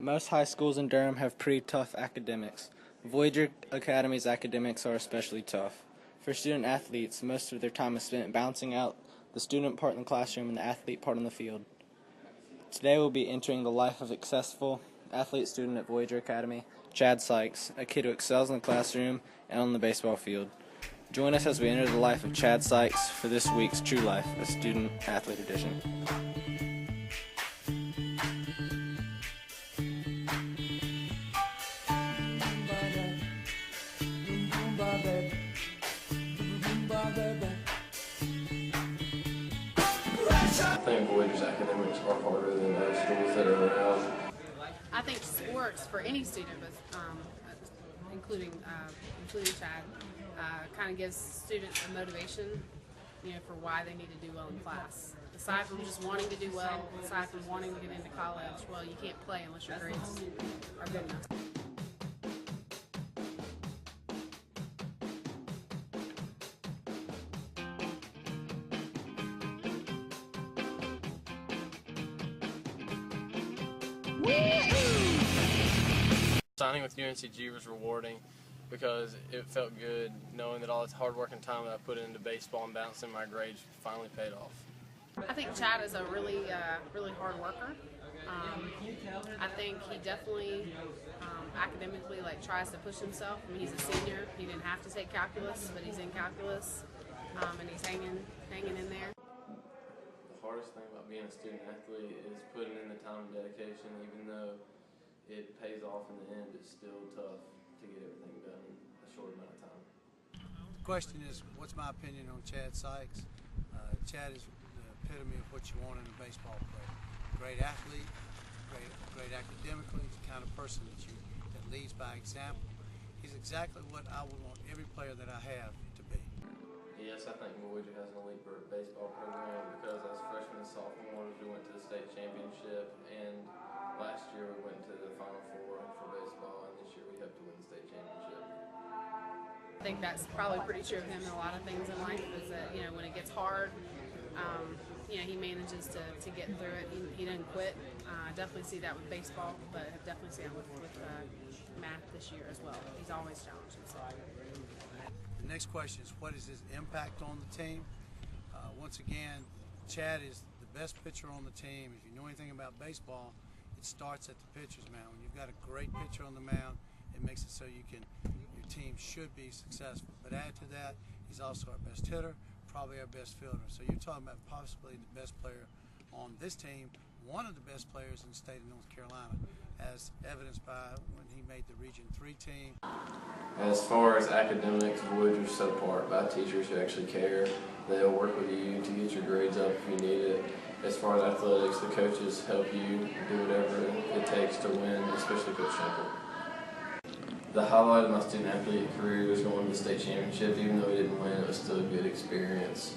Most high schools in Durham have pretty tough academics. Voyager Academy's academics are especially tough. For student athletes, most of their time is spent balancing out the student part in the classroom and the athlete part on the field. Today we'll be entering the life of a successful athlete student at Voyager Academy, Chad Sykes, a kid who excels in the classroom and on the baseball field. Join us as we enter the life of Chad Sykes for this week's True Life, a student athlete edition. I think Voyager's academics are harder than other schools that are around. I think sports for any student, but including Chad, kind of gives students a motivation, for why they need to do well in class. Aside from just wanting to do well, aside from wanting to get into college, well, you can't play unless your grades are good enough. Signing with UNCG was rewarding because it felt good knowing that all this hard work and time that I put into baseball and balancing my grades finally paid off. I think Chad is a really hard worker. I think he definitely academically tries to push himself. I mean, he's a senior. He didn't have to take calculus, but he's in calculus, and he's hanging in there. The hardest thing about being a student athlete is putting in the time and dedication. Even though it pays off in the end, it's still tough to get everything done in a short amount of time. The question is, what's my opinion on Chad Sykes? Chad is the epitome of what you want in a baseball player. Great athlete, great academically, the kind of person that leads by example. He's exactly what I would want every player that I have to be. Yes, I think Voyager has an elite baseball program because as freshmen and sophomores we went to the state championship, and last year we went to the Final Four for baseball, and this year we hope to win the state championship. I think that's probably pretty true of him in a lot of things in life, is that, when it gets hard, he manages to get through it. He didn't quit. I definitely see that with baseball, but I definitely see that with math this year as well. He's always challenged himself. The next question is, what is his impact on the team? Once again, Chad is the best pitcher on the team. If you know anything about baseball, it starts at the pitcher's mound. When you've got a great pitcher on the mound, it makes it so your team should be successful. But add to that, he's also our best hitter, probably our best fielder. So you're talking about possibly the best player on this team, one of the best players in the state of North Carolina, as evidenced by when he made the Region 3 team. As far as academics, Voyager's set apart by teachers who actually care. They'll work with you to get your grades up if you need it. As far as athletics, the coaches help you do whatever it takes to win, especially Coach Schenkel. The highlight of my student athlete career was going to the state championship. Even though we didn't win, it was still a good experience.